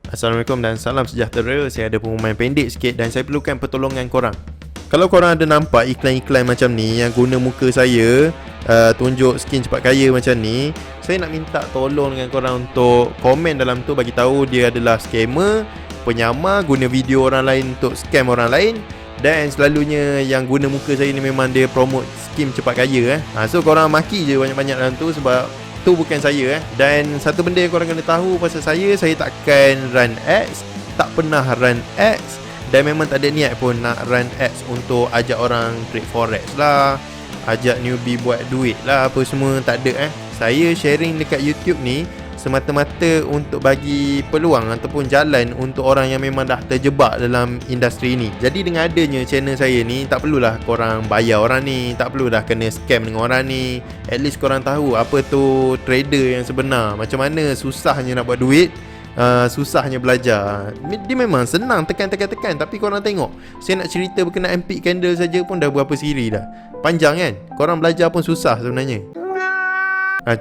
Assalamualaikum dan salam sejahtera. Saya ada pengumuman pendek sikit dan saya perlukan pertolongan korang. Kalau korang ada nampak iklan-iklan macam ni yang guna muka saya, tunjuk skin cepat kaya macam ni, saya nak minta tolong dengan korang untuk komen dalam tu, bagi tahu dia adalah scammer, penyamar, guna video orang lain untuk scam orang lain. Dan selalunya yang guna muka saya ni memang dia promote skim cepat kaya So korang maki je banyak-banyak dalam tu, sebab tu bukan saya Dan satu benda yang korang kena tahu pasal saya takkan run ads, tak pernah run ads, dan memang tak ada niat pun nak run ads untuk ajak orang trade forex lah, ajak newbie buat duit lah, apa semua, tak ada Saya sharing dekat YouTube ni semata-mata untuk bagi peluang ataupun jalan untuk orang yang memang dah terjebak dalam industri ni. Jadi dengan adanya channel saya ni, tak perlulah korang bayar orang ni, tak perlulah kena scam dengan orang ni. At least korang tahu apa tu trader yang sebenar, macam mana susahnya nak buat duit, susahnya belajar. Dia memang senang tekan, tapi korang tengok, saya nak cerita berkenaan peak candle saja pun dah berapa siri dah. Panjang kan? Korang belajar pun susah sebenarnya.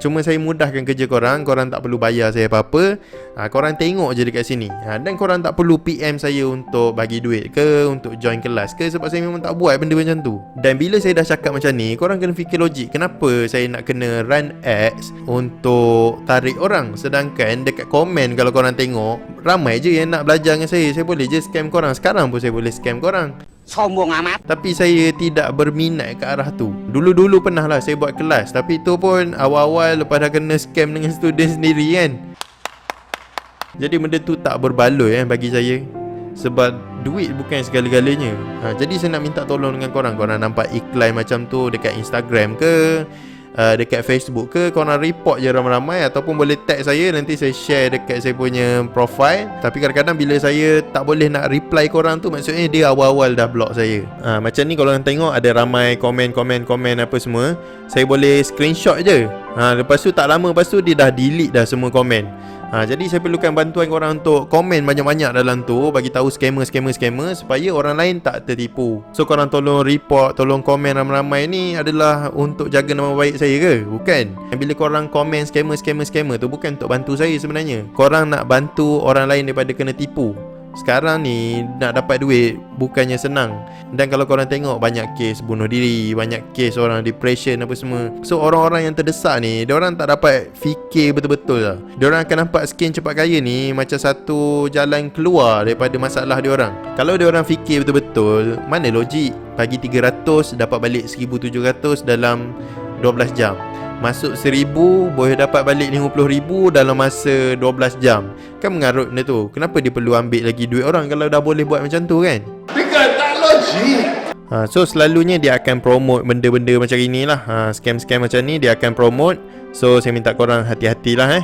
Cuma saya mudahkan kerja korang. Korang tak perlu bayar saya apa-apa. Korang tengok je dekat sini. Dan korang tak perlu PM saya untuk bagi duit ke, untuk join kelas ke, sebab saya memang tak buat benda macam tu. Dan bila saya dah cakap macam ni, korang kena fikir logik. Kenapa saya nak kena run ads untuk tarik orang, sedangkan dekat komen kalau korang tengok, ramai je yang nak belajar dengan saya. Saya boleh je scam korang. Sekarang pun saya boleh scam korang. Sombong amat. Tapi saya tidak berminat ke arah tu. Dulu-dulu pernah lah saya buat kelas, tapi tu pun awal-awal lepas dah kena scam dengan student sendiri kan. Jadi benda tu tak berbaloi bagi saya, sebab duit bukan segala-galanya. Jadi saya nak minta tolong dengan korang. Korang nampak iklan macam tu dekat Instagram ke, dekat Facebook ke, korang report je ramai-ramai, ataupun boleh tag saya, nanti saya share dekat saya punya profile. Tapi kadang-kadang bila saya tak boleh nak reply korang tu, maksudnya dia awal-awal dah block saya. Macam ni kalau korang tengok ada ramai komen apa semua, saya boleh screenshot je. Lepas tu tak lama lepas tu dia dah delete dah semua komen. Jadi saya perlukan bantuan korang untuk komen banyak-banyak dalam tu, bagi tahu scammer supaya orang lain tak tertipu. So korang tolong report, tolong komen ramai-ramai ni adalah untuk jaga nama baik saya ke? Bukan. Bila korang komen scammer tu bukan untuk bantu saya sebenarnya. Korang nak bantu orang lain daripada kena tipu. Sekarang ni nak dapat duit bukannya senang. Dan kalau korang tengok, banyak kes bunuh diri, banyak kes orang depression apa semua. So orang-orang yang terdesak ni, diorang tak dapat fikir betul-betul lah. Diorang akan nampak skin cepat kaya ni macam satu jalan keluar daripada masalah diorang. Kalau diorang fikir betul-betul, mana logik bagi 300 dapat balik 1,700 dalam 12 jam. Masuk 1,000 boleh dapat balik 50,000 dalam masa 12 jam. Kan mengarut benda tu. Kenapa dia perlu ambil lagi duit orang kalau dah boleh buat macam tu kan? Bukan tak logik. So selalunya dia akan promote benda-benda macam inilah. Scam-scam macam ni dia akan promote. So saya minta korang hati-hatilah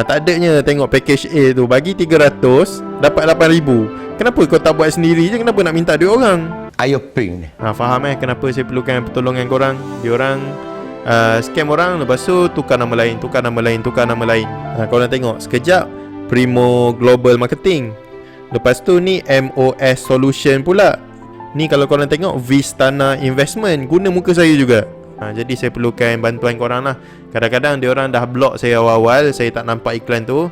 tak adanya tengok package A tu bagi 300 dapat 8,000. Kenapa kau tak buat sendiri je? Kenapa nak minta duit orang? Ayo ping ni. Faham kenapa saya perlukan pertolongan korang? Diorang scam orang, lepas tu tukar nama lain. Korang tengok sekejap Primo Global Marketing, lepas tu ni MOS Solution pula. Ni kalau korang tengok Vistana Investment, guna muka saya juga. Jadi saya perlukan bantuan korang lah. Kadang-kadang diorang dah block saya awal-awal, saya tak nampak iklan tu.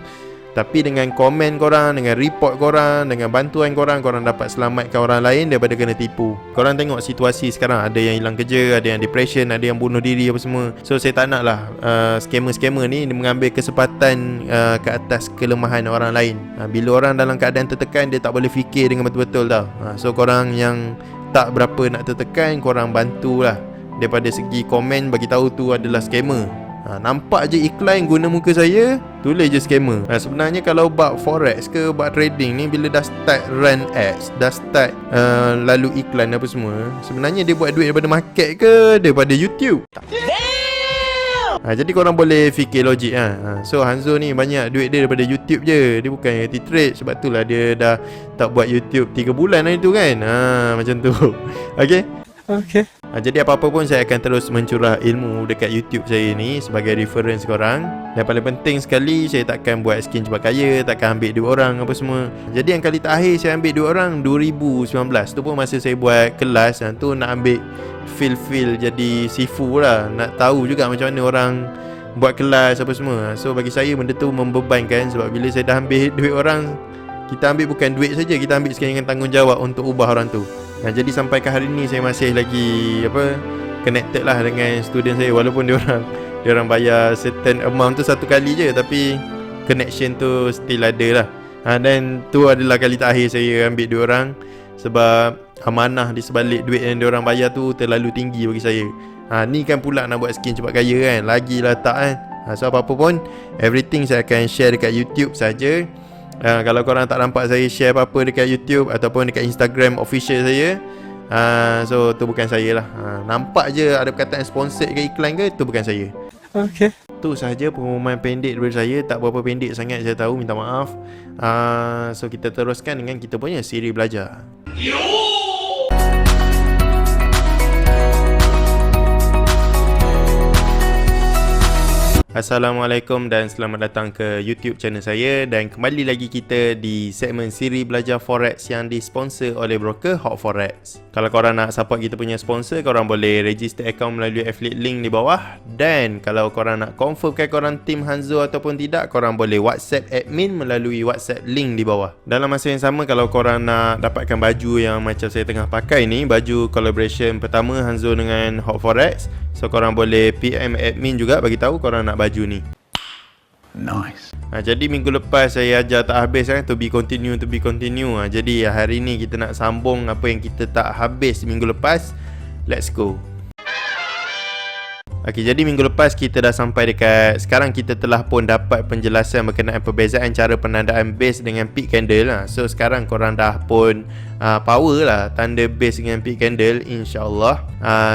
Tapi dengan komen korang, dengan report korang, dengan bantuan korang, korang dapat selamatkan orang lain daripada kena tipu. Korang tengok situasi sekarang, ada yang hilang kerja, ada yang depression, ada yang bunuh diri apa semua. So saya tak nak lah scammer-scammer ni mengambil kesempatan ke atas kelemahan orang lain. Bila orang dalam keadaan tertekan, dia tak boleh fikir dengan betul-betul tau. So korang yang tak berapa nak tertekan, korang bantulah daripada segi komen, bagi tahu tu adalah scammer. Nampak je iklan guna muka saya, tulis je scammer. Sebenarnya kalau buat forex ke, buat trading ni, bila dah start run ads, dah start lalu iklan apa semua, sebenarnya dia buat duit daripada market ke daripada YouTube? Jadi korang boleh fikir logik So Hanzo ni banyak duit dia daripada YouTube je. Dia bukan hati trade. Sebab tu lah dia dah tak buat YouTube 3 bulan hari tu kan. Macam tu. Okay. Jadi apa-apa pun saya akan terus mencurah ilmu dekat YouTube saya ni sebagai reference korang. Dan paling penting sekali, saya takkan buat skin cepat kaya, takkan ambil duit orang apa semua. Jadi yang kali terakhir saya ambil duit orang 2019. Tu pun masa saya buat kelas, tu nak ambil feel jadi sifu lah. Nak tahu juga macam mana orang buat kelas apa semua. So bagi saya benda tu membebankan, sebab bila saya dah ambil duit orang, Kita ambil bukan duit saja, kita ambil sekali dengan tanggungjawab untuk ubah orang tu. Jadi sampai ke hari ni saya masih lagi connected lah dengan student saya, walaupun diorang bayar certain amount tu satu kali je, tapi connection tu still ada lah. Dan tu adalah kali terakhir saya ambil diorang, sebab amanah di sebalik duit yang diorang bayar tu terlalu tinggi bagi saya. Ni kan pula nak buat skin cepat kaya kan, lagilah tak kan. So apa-apa pun, everything saya akan share dekat YouTube saja. Kalau korang tak nampak saya share apa-apa dekat YouTube ataupun dekat Instagram official saya, so tu bukan saya lah. Nampak je ada perkataan sponsored ke iklan ke, tu bukan saya. Okay. Tu sahaja pengumuman pendek daripada saya. Tak berapa pendek sangat, saya tahu, minta maaf. So kita teruskan dengan kita punya siri belajar. Assalamualaikum dan selamat datang ke YouTube channel saya. Dan kembali lagi kita di segmen siri belajar Forex yang disponsor oleh broker Hot Forex. Kalau korang nak support kita punya sponsor, korang boleh register account melalui affiliate link di bawah. Dan kalau korang nak confirmkan korang tim Hanzo ataupun tidak, korang boleh WhatsApp admin melalui WhatsApp link di bawah. Dalam masa yang sama, kalau korang nak dapatkan baju yang macam saya tengah pakai ni, baju collaboration pertama Hanzo dengan Hot Forex, so korang boleh PM admin juga bagi tahu korang nak baju ni. Nice. Jadi minggu lepas saya ajar tak habis kan, to be continue. Jadi hari ni kita nak sambung apa yang kita tak habis minggu lepas. Let's go. Okey, jadi minggu lepas kita dah sampai dekat, sekarang kita telah pun dapat penjelasan berkenaan perbezaan cara penandaan base dengan peak candle. So sekarang korang dah pun power lah tanda base dengan peak candle, insyaAllah.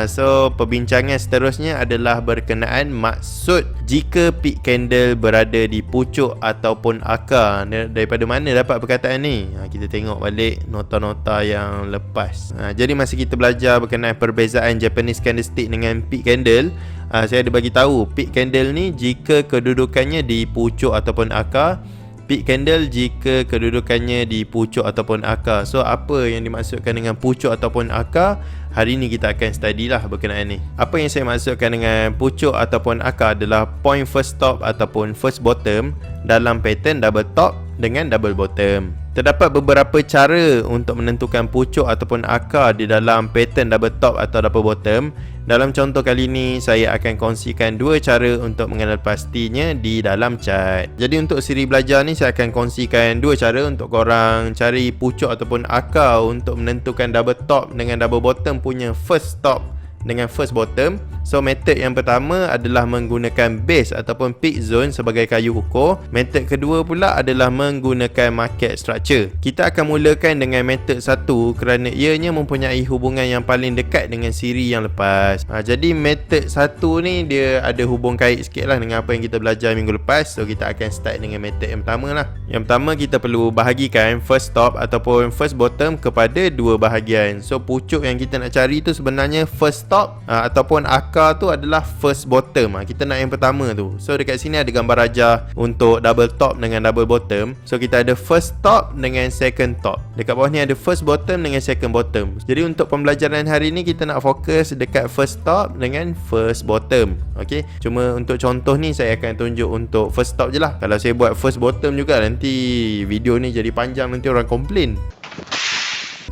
So perbincangan seterusnya adalah berkenaan maksud jika peak candle berada di pucuk ataupun akar. Daripada mana dapat perkataan ni? Kita tengok balik nota-nota yang lepas. Jadi masa kita belajar berkenaan perbezaan Japanese candlestick dengan peak candle, saya ada bagi tahu peak candle ni jika kedudukannya di pucuk ataupun akar, peak candle jika kedudukannya di pucuk ataupun akar. So apa yang dimaksudkan dengan pucuk ataupun akar? Hari ni kita akan study lah berkenaan ni. Apa yang saya maksudkan dengan pucuk ataupun akar adalah point first top ataupun first bottom dalam pattern double top dengan double bottom. Terdapat beberapa cara untuk menentukan pucuk ataupun akar di dalam pattern double top atau double bottom. Dalam contoh kali ni, saya akan kongsikan dua cara untuk mengenal pastinya di dalam chart. Jadi untuk siri belajar ni, saya akan kongsikan dua cara untuk korang cari pucuk ataupun akar untuk menentukan double top dengan double bottom punya first top dengan first bottom. So method yang pertama adalah menggunakan base ataupun peak zone sebagai kayu ukur. Method kedua pula adalah menggunakan market structure. Kita akan mulakan dengan method satu kerana ianya mempunyai hubungan yang paling dekat dengan siri yang lepas. Jadi method satu ni dia ada hubung kait sikit lah dengan apa yang kita belajar minggu lepas. So kita akan start dengan method yang pertama lah. Yang pertama, kita perlu bahagikan first top ataupun first bottom kepada dua bahagian. So pucuk yang kita nak cari tu sebenarnya first top ataupun akar tu adalah first bottom. Kita nak yang pertama tu. So dekat sini ada gambar rajah untuk double top dengan double bottom. So kita ada first top dengan second top. Dekat bawah ni ada first bottom dengan second bottom. Jadi untuk pembelajaran hari ni kita nak fokus dekat first top dengan first bottom. Okay, cuma untuk contoh ni saya akan tunjuk untuk first top je lah. Kalau saya buat first bottom juga, nanti video ni jadi panjang, nanti orang komplain.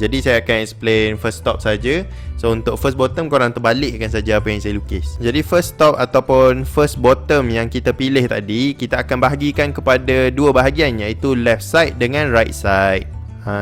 Jadi saya akan explain first top saja. So untuk first bottom, korang terbalikkan saja apa yang saya lukis. Jadi first top ataupun first bottom yang kita pilih tadi, kita akan bahagikan kepada dua bahagian, iaitu left side dengan right side.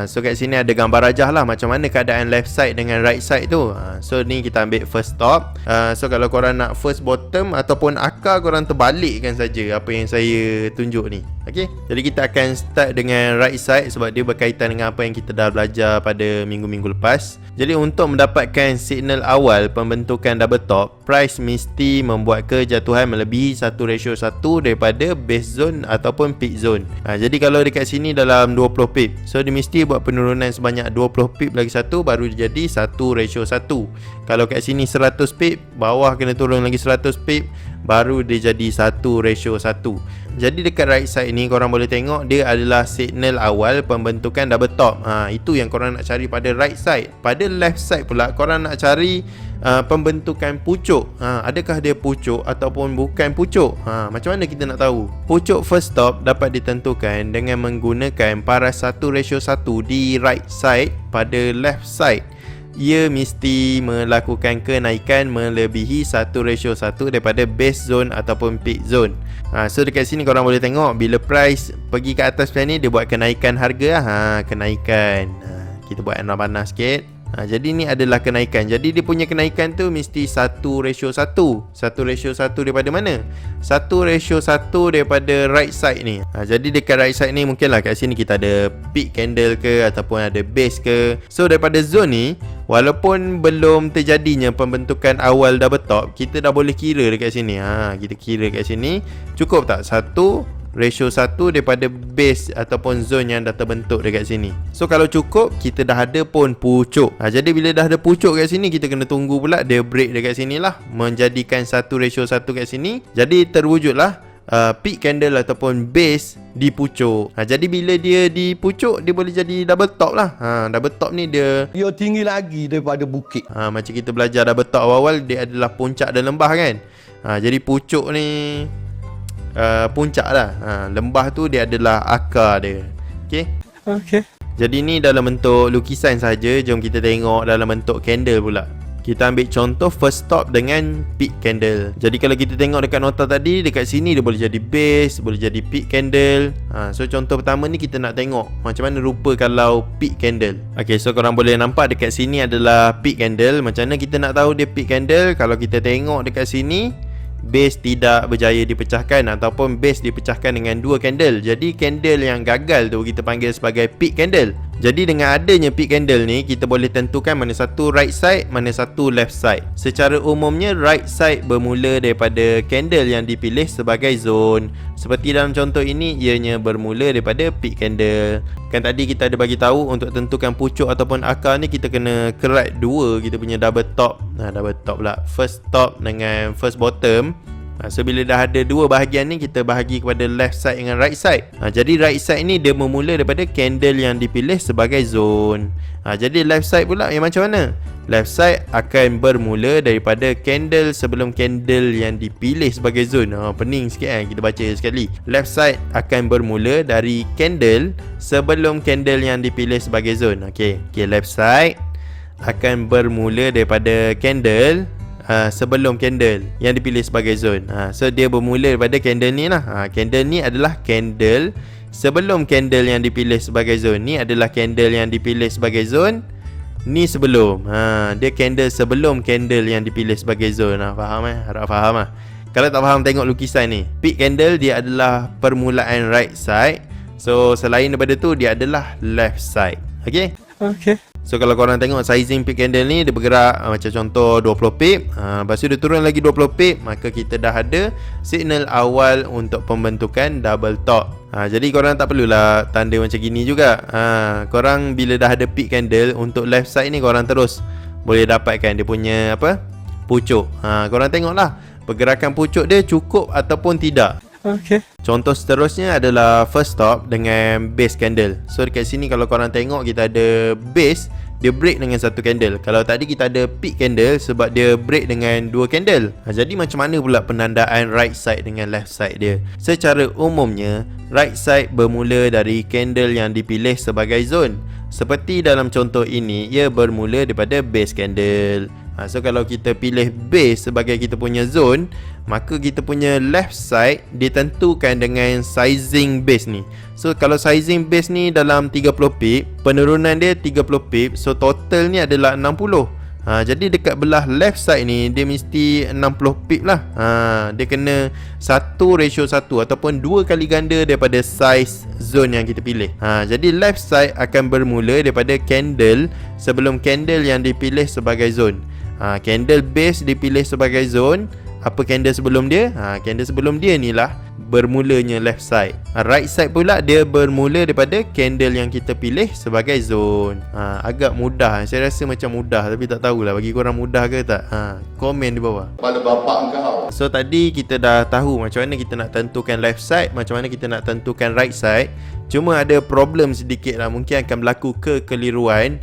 So kat sini ada gambar rajah lah macam mana keadaan left side dengan right side tu. So ni kita ambil first top. So kalau korang nak first bottom ataupun akar, korang terbalikkan saja apa yang saya tunjuk ni. Okay, jadi kita akan start dengan right side sebab dia berkaitan dengan apa yang kita dah belajar pada minggu-minggu lepas. Jadi untuk mendapatkan signal awal pembentukan double top, price mesti membuat kejatuhan melebihi 1:1 daripada base zone ataupun peak zone. Jadi kalau dekat sini dalam 20 pip, so dia mesti buat penurunan sebanyak 20 pip lagi satu, baru jadi 1:1. Kalau kat sini 100 pip, bawah kena turun lagi 100 pip, baru dia jadi 1:1. Jadi dekat right side ni korang boleh tengok dia adalah signal awal pembentukan double top. Itu yang korang nak cari pada right side. Pada left side pula korang nak cari pembentukan pucuk. Adakah dia pucuk ataupun bukan pucuk? Macam mana kita nak tahu? Pucuk first stop dapat ditentukan dengan menggunakan paras 1:1 di right side pada left side. Ia mesti melakukan kenaikan melebihi 1:1 daripada base zone ataupun peak zone. So dekat sini korang boleh tengok bila price pergi ke atas macam ni, dia buat kenaikan harga lah. Kenaikan. Kita buat panas sikit. Jadi ni adalah kenaikan. Jadi dia punya kenaikan tu mesti 1:1. 1:1 daripada mana? 1:1 daripada right side ni. Jadi dekat right side ni mungkinlah kat sini kita ada peak candle ke ataupun ada base ke. So daripada zone ni, walaupun belum terjadinya pembentukan awal double top, kita dah boleh kira dekat sini. Kita kira kat sini. Cukup tak? 1:1 daripada base ataupun zone yang dah terbentuk dekat sini. So kalau cukup, kita dah ada pun pucuk. Jadi bila dah ada pucuk kat sini, kita kena tunggu pula dia break dekat sini lah, menjadikan 1:1 kat sini. Jadi terwujudlah peak candle ataupun base di pucuk. Jadi bila dia di pucuk, dia boleh jadi double top lah. Double top ni dia tinggi lagi daripada bukit. Macam kita belajar double top awal, dia adalah puncak dan lembah kan. Jadi pucuk ni puncak lah. Lembah tu dia adalah akar dia. Okay. Jadi ni dalam bentuk lukisan saja. Jom kita tengok dalam bentuk candle pula. Kita ambil contoh first stop dengan peak candle. Jadi kalau kita tengok dekat nota tadi, dekat sini dia boleh jadi base, boleh jadi peak candle. So contoh pertama ni kita nak tengok macam mana rupa kalau peak candle. Okay, so korang boleh nampak dekat sini adalah peak candle. Macam mana kita nak tahu dia peak candle? Kalau kita tengok dekat sini, base tidak berjaya dipecahkan ataupun base dipecahkan dengan dua candle. Jadi candle yang gagal tu kita panggil sebagai peak candle. Jadi dengan adanya peak candle ni, kita boleh tentukan mana satu right side, mana satu left side. Secara umumnya right side bermula daripada candle yang dipilih sebagai zone. Seperti dalam contoh ini, ianya bermula daripada peak candle. Kan tadi kita ada bagi tahu untuk tentukan pucuk ataupun akar ni, kita kena kerat dua kita punya double top. Double top pula, first top dengan first bottom. So bila dah ada dua bahagian ni, kita bahagi kepada left side dengan right side. Jadi right side ni dia bermula daripada candle yang dipilih sebagai zone. Jadi left side pula yang macam mana? Left side akan bermula daripada candle sebelum candle yang dipilih sebagai zone. Pening sikit kan, kita baca sekali. Left side akan bermula dari candle sebelum candle yang dipilih sebagai zone. Okay, left side akan bermula daripada candle sebelum candle yang dipilih sebagai zone. So dia bermula daripada candle ni lah. Candle ni adalah candle sebelum candle yang dipilih sebagai zone. Ni adalah candle yang dipilih sebagai zone. Ni sebelum. Dia candle sebelum candle yang dipilih sebagai zone. Faham Harap faham Kalau tak faham, tengok lukisan ni. Peak candle dia adalah permulaan right side. So selain daripada tu, dia adalah left side. Okay. So kalau korang tengok sizing peak candle ni, dia bergerak macam contoh 20 pip. Lepas tu dia turun lagi 20 pip, maka kita dah ada signal awal untuk pembentukan double top. Jadi korang tak perlulah tanda macam gini juga. Korang bila dah ada peak candle untuk left side ni, korang terus boleh dapatkan dia punya pucuk. Korang tengoklah pergerakan pucuk dia cukup ataupun tidak. Contoh seterusnya adalah first stop dengan base candle. So dekat sini kalau korang tengok, kita ada base, dia break dengan satu candle. Kalau tadi kita ada peak candle sebab dia break dengan dua candle. Jadi macam mana pula penandaan right side dengan left side dia? Secara umumnya, right side bermula dari candle yang dipilih sebagai zone. Seperti dalam contoh ini, ia bermula daripada base candle. So kalau kita pilih base sebagai kita punya zone, maka kita punya left side ditentukan dengan sizing base ni. So kalau sizing base ni dalam 30 pip, penurunan dia 30 pip, so total ni adalah 60. Jadi dekat belah left side ni, dia mesti 60 pip lah. Dia kena 1:1 ataupun 2 kali ganda daripada size zone yang kita pilih. Jadi left side akan bermula daripada candle sebelum candle yang dipilih sebagai zone. Candle base dipilih sebagai zone. Apa candle sebelum dia? Candle sebelum dia ni lah bermulanya left side. Right side pula dia bermula daripada candle yang kita pilih sebagai zone. Agak mudah. Saya rasa macam mudah, tapi tak tahulah bagi korang mudah ke tak. Komen di bawah. Pada bapak kau. So tadi kita dah tahu macam mana kita nak tentukan left side, macam mana kita nak tentukan right side. Cuma ada problem sedikit lah. Mungkin akan berlaku kekeliruan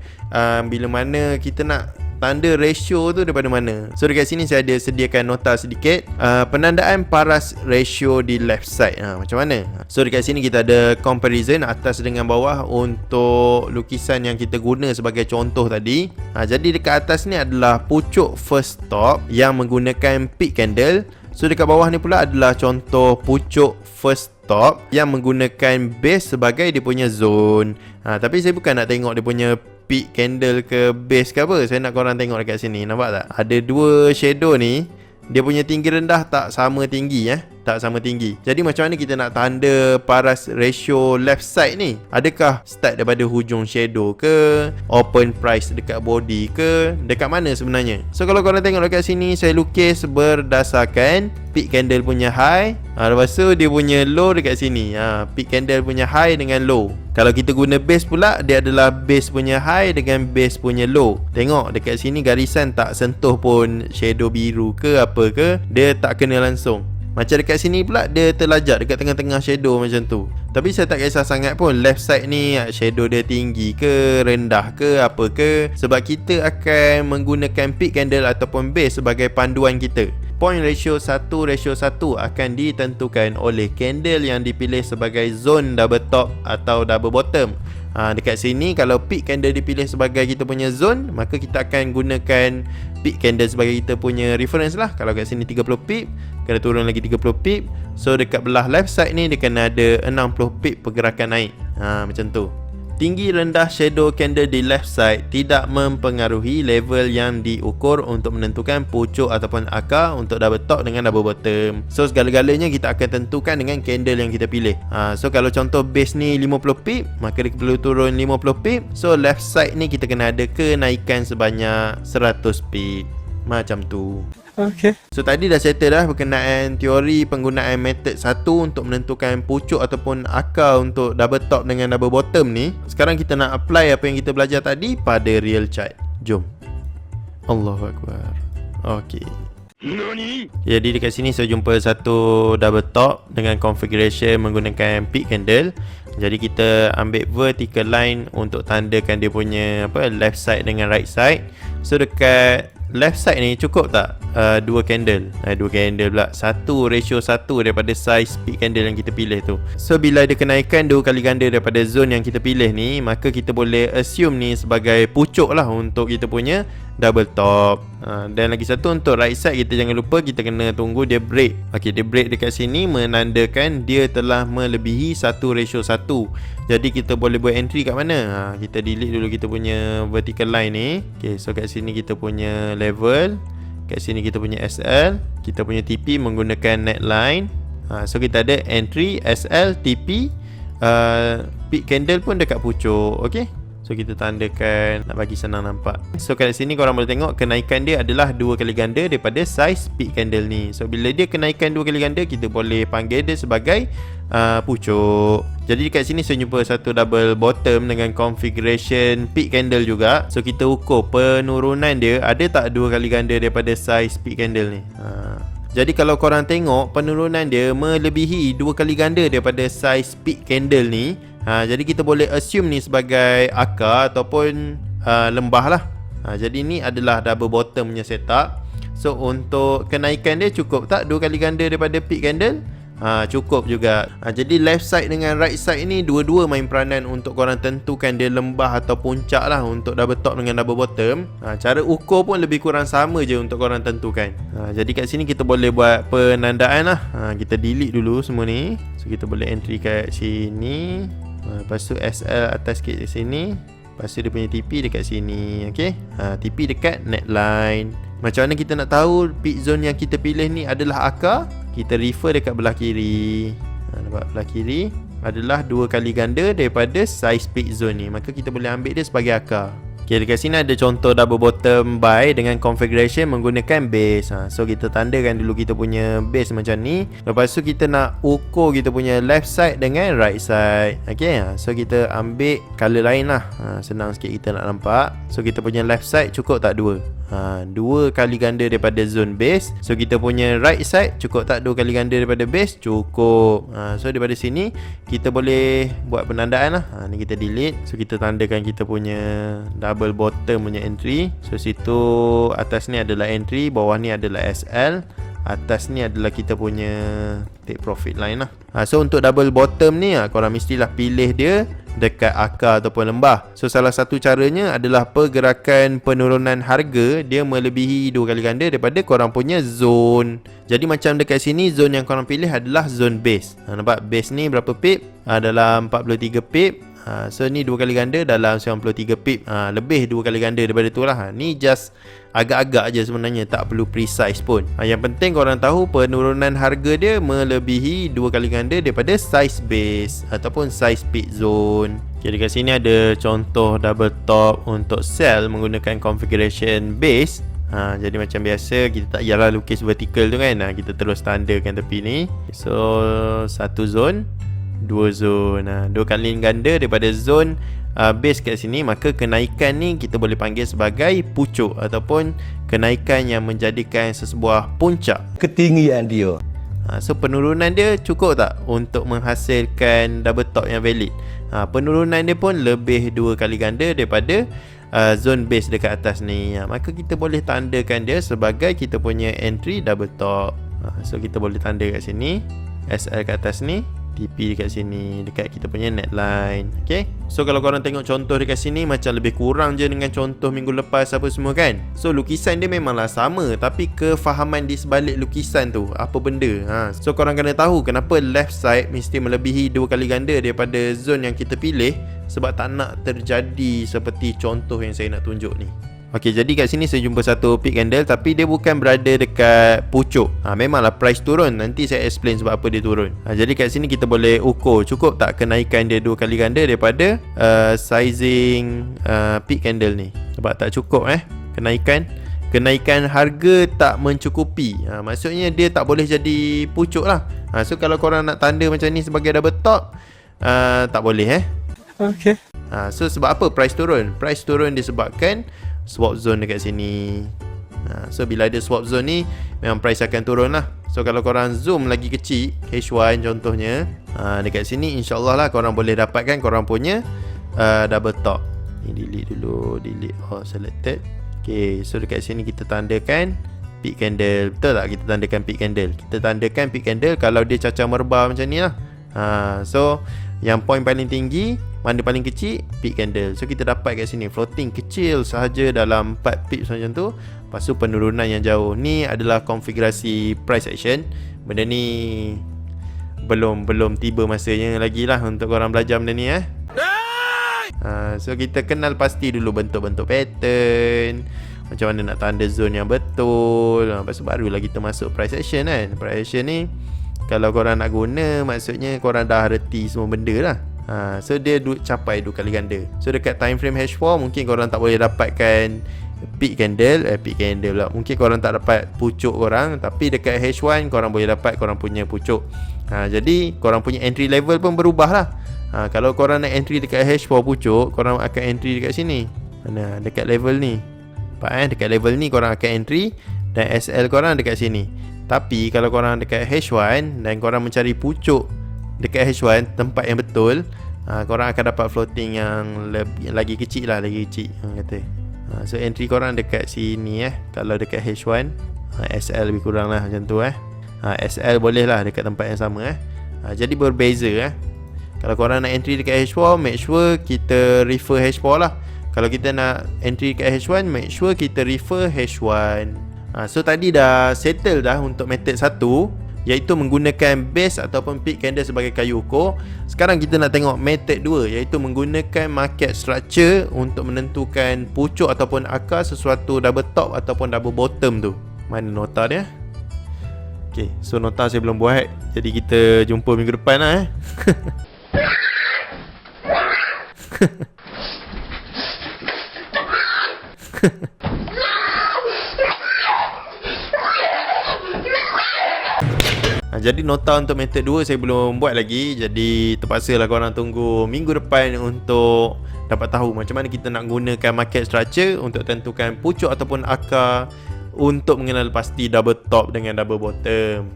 bila mana kita nak tanda ratio tu daripada mana. So dekat sini saya ada sediakan nota sedikit, penandaan paras ratio di left side. Macam mana? So dekat sini kita ada comparison atas dengan bawah untuk lukisan yang kita guna sebagai contoh tadi. Jadi dekat atas ni adalah pucuk first stop yang menggunakan peak candle. So dekat bawah ni pula adalah contoh pucuk first stop yang menggunakan base sebagai dia punya zone. Tapi saya bukan nak tengok dia punya peak candle ke base ke apa. Saya nak korang tengok dekat sini. Nampak tak? Ada dua shadow ni, dia punya tinggi rendah tak sama tinggi tak sama tinggi. Jadi macam mana kita nak tanda paras ratio left side ni? Adakah start daripada hujung shadow ke, open price dekat body ke, dekat mana sebenarnya? So kalau korang tengok dekat sini, saya lukis berdasarkan peak candle punya high, lepas tu dia punya low dekat sini. Peak candle punya high dengan low. Kalau kita guna base pula, dia adalah base punya high dengan base punya low. Tengok dekat sini garisan tak sentuh pun shadow biru ke apa ke, dia tak kena langsung. Macam dekat sini pula dia terlajak dekat tengah-tengah shadow macam tu. Tapi saya tak kisah sangat pun left side ni shadow dia tinggi ke, rendah ke, apa ke, sebab kita akan menggunakan peak candle ataupun base sebagai panduan kita. Point ratio 1 akan ditentukan oleh candle yang dipilih sebagai zone double top atau double bottom. Dekat sini kalau peak candle dipilih sebagai kita punya zone, maka kita akan gunakan peak candle sebagai kita punya reference lah. Kalau kat sini 30 pip, kena turun lagi 30 pip. So dekat belah left side ni dia kena ada 60 pip pergerakan naik. Macam tu. Tinggi rendah shadow candle di left side tidak mempengaruhi level yang diukur untuk menentukan pucuk ataupun akar untuk double top dengan double bottom. So segala-galanya kita akan tentukan dengan candle yang kita pilih. So kalau contoh base ni 50 pip, maka dia perlu turun 50 pip. So left side ni kita kena ada kenaikan sebanyak 100 pip. Macam tu. Okay. So tadi dah settle dah berkenaan teori penggunaan method 1 untuk menentukan pucuk ataupun akar untuk double top dengan double bottom ni. Sekarang kita nak apply apa yang kita belajar tadi pada real chart. Jom. Allahu Akbar. Okay. Jadi dekat sini saya jumpa satu double top dengan configuration menggunakan peak candle. Jadi kita ambil vertical line untuk tandakan dia punya left side dengan right side. So dekat left side ni cukup tak dua candle? Dua candle pula. 1 ratio 1 daripada size peak candle yang kita pilih tu. So bila ada kenaikan 2 kali ganda daripada zone yang kita pilih ni, maka kita boleh assume ni sebagai pucuk lah untuk kita punya double top. Dan lagi satu untuk right side, kita jangan lupa kita kena tunggu dia break. Okay, dia break dekat sini menandakan dia telah melebihi 1 ratio 1. Jadi kita boleh buat entry kat mana? Kita delete dulu kita punya vertical line ni. Okay, so kat sini kita punya level, kat sini kita punya SL, kita punya TP menggunakan neckline. So kita ada entry, SL, TP, peak candle pun dekat pucuk. Okay, so kita tandakan nak bagi senang nampak. So kat sini korang boleh tengok kenaikan dia adalah 2 kali ganda daripada size peak candle ni. So bila dia kenaikan 2 kali ganda, kita boleh panggil dia sebagai pucuk. Jadi dekat sini saya jumpa satu double bottom dengan configuration peak candle juga. So kita ukur penurunan dia ada tak 2 kali ganda daripada size peak candle ni. Jadi kalau korang tengok penurunan dia melebihi 2 kali ganda daripada size peak candle ni. Jadi kita boleh assume ni sebagai akar ataupun lembah lah. Jadi ni adalah double bottom punya setup. So untuk kenaikan dia cukup tak 2 kali ganda daripada peak candle? Cukup juga. Jadi left side dengan right side ni dua-dua main peranan untuk korang tentukan dia lembah atau puncak lah untuk double top dengan double bottom. Cara ukur pun lebih kurang sama je untuk korang tentukan. Jadi kat sini kita boleh buat penandaan lah. Kita delete dulu semua ni. So kita boleh entry kat sini. Lepas tu SL atas sikit di sini. Lepas tu dia punya TP dekat sini. Okay, TP dekat neckline. Macam mana kita nak tahu peak zone yang kita pilih ni adalah akar? Kita refer dekat belah kiri. Nampak belah kiri adalah 2 kali ganda daripada size peak zone ni. Maka kita boleh ambil dia sebagai akar. Okay, dekat sini ada contoh double bottom buy dengan configuration menggunakan base. So kita tandakan dulu kita punya base macam ni. Lepas tu kita nak ukur kita punya left side dengan right side. Okay, so kita ambil color lain lah. Senang sikit kita nak nampak. So kita punya left side cukup tak 2? 2 kali ganda daripada zone base. So kita punya right side cukup tak 2 kali ganda daripada base? Cukup. So daripada sini kita boleh buat penandaan lah. Ni kita delete. So kita tandakan kita punya double bottom punya entry. So situ atas ni adalah entry, bawah ni adalah SL, atas ni adalah kita punya take profit line lah. So untuk double bottom ni korang mestilah pilih dia dekat akar ataupun lembah. So salah satu caranya adalah pergerakan penurunan harga dia melebihi 2 kali ganda daripada korang punya zone. Jadi macam dekat sini zone yang korang pilih adalah zone base. Nampak base ni berapa pip? Dalam 43 pip. So ni 2 kali ganda dalam 93 pip. Lebih 2 kali ganda daripada tu lah. Ni just agak-agak je sebenarnya, tak perlu precise pun. Yang penting korang tahu penurunan harga dia melebihi 2 kali ganda daripada size base ataupun size peak zone. Okay, dekat sini ada contoh double top untuk sell menggunakan configuration base. Jadi macam biasa kita tak payahlah lukis vertical tu kan. Kita terus tandakan tepi ni. So satu zone, 2 zone, 2 kali ganda daripada zone base kat sini. Maka kenaikan ni kita boleh panggil sebagai pucuk ataupun kenaikan yang menjadikan sesebuah puncak. Ketinggian dia. So penurunan dia cukup tak untuk menghasilkan double top yang valid? Penurunan dia pun lebih 2 kali ganda daripada zone base dekat atas ni. Maka kita boleh tandakan dia sebagai kita punya entry double top. So kita boleh tanda kat sini, SL kat atas ni, TP dekat sini, dekat kita punya neckline. Okay, so kalau korang tengok contoh dekat sini macam lebih kurang je dengan contoh minggu lepas apa semua kan. So lukisan dia memanglah sama, tapi kefahaman di sebalik lukisan tu apa benda. So korang kena tahu kenapa left side mesti melebihi 2 kali ganda daripada zone yang kita pilih. Sebab tak nak terjadi seperti contoh yang saya nak tunjuk ni. Okey, jadi kat sini saya jumpa satu peak candle tapi dia bukan berada dekat pucuk. Memanglah price turun. Nanti saya explain sebab apa dia turun. Jadi kat sini kita boleh ukur cukup tak kenaikan dia 2 kali ganda daripada sizing peak candle ni. Sebab tak cukup kenaikan harga tak mencukupi. Maksudnya dia tak boleh jadi pucuk lah. So kalau korang nak tanda macam ni sebagai double top, tak boleh Okey. So sebab apa price turun? Price turun disebabkan swap zone dekat sini. So bila ada swap zone ni memang price akan turun lah. So kalau korang zoom lagi kecil, H1 contohnya, dekat sini insyaAllah lah korang boleh dapatkan korang punya double top. Ni delete dulu, delete all selected. Okay, so dekat sini kita tandakan peak candle. Betul tak kita tandakan peak candle? Kita tandakan peak candle kalau dia cacah merbah macam ni lah. So yang point paling tinggi, mana paling kecil, peak candle. So kita dapat kat sini floating kecil sahaja dalam 4 pips macam tu. Lepas tu penurunan yang jauh. Ni adalah konfigurasi price action. Benda ni belum tiba masanya lagi lah untuk korang belajar benda ni So kita kenal pasti dulu bentuk-bentuk pattern, macam mana nak tanda zone yang betul. Lepas tu barulah kita masuk price action kan. Price action ni kalau korang nak guna, maksudnya korang dah reti semua benda lah. So dia capai 2 kali ganda. So dekat time frame H4 mungkin korang tak boleh dapatkan peak candle lah. Mungkin korang tak dapat pucuk korang, tapi dekat H1 korang boleh dapat korang punya pucuk. Jadi korang punya entry level pun berubah lah. Kalau korang nak entry dekat H4 pucuk, korang akan entry dekat sini. Mana? Dekat level ni. Nampak dekat level ni korang akan entry, dan SL korang dekat sini. Tapi kalau korang dekat H1 dan korang mencari pucuk dekat H1 tempat yang betul, korang akan dapat floating yang lagi kecil lah, lagi kecil kata. So entry korang dekat sini kalau dekat H1, SL lebih kurang lah macam tu SL boleh lah dekat tempat yang sama jadi berbeza Kalau korang nak entry dekat H4, make sure kita refer H4 lah. Kalau kita nak entry dekat H1, make sure kita refer H1. So tadi dah settle dah untuk method 1, iaitu menggunakan base ataupun peak candle sebagai kayu ukur. Sekarang kita nak tengok method 2, iaitu menggunakan market structure untuk menentukan pucuk ataupun akar sesuatu double top ataupun double bottom tu. Mana nota dia? Okay, so nota saya belum buat. Jadi kita jumpa minggu depan lah Jadi nota untuk method 2 saya belum buat lagi. Jadi terpaksalah korang tunggu minggu depan untuk dapat tahu macam mana kita nak gunakan market structure untuk tentukan pucuk ataupun akar untuk mengenal pasti double top dengan double bottom.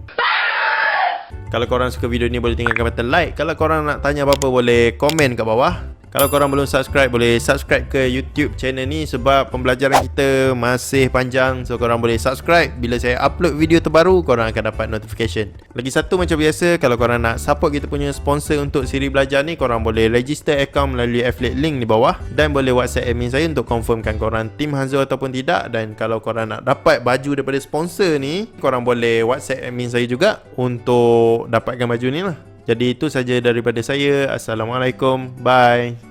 Kalau korang suka video ni boleh tinggalkan button like. Kalau korang nak tanya apa-apa boleh komen kat bawah. Kalau korang belum subscribe boleh subscribe ke YouTube channel ni sebab pembelajaran kita masih panjang. So korang boleh subscribe. Bila saya upload video terbaru korang akan dapat notification. Lagi satu macam biasa, kalau korang nak support kita punya sponsor untuk siri belajar ni, korang boleh register account melalui affiliate link di bawah. Dan boleh WhatsApp admin saya untuk confirmkan korang tim Hanzo ataupun tidak. Dan kalau korang nak dapat baju daripada sponsor ni, korang boleh WhatsApp admin saya juga untuk dapatkan baju ni lah. Jadi itu saja daripada saya. Assalamualaikum. Bye.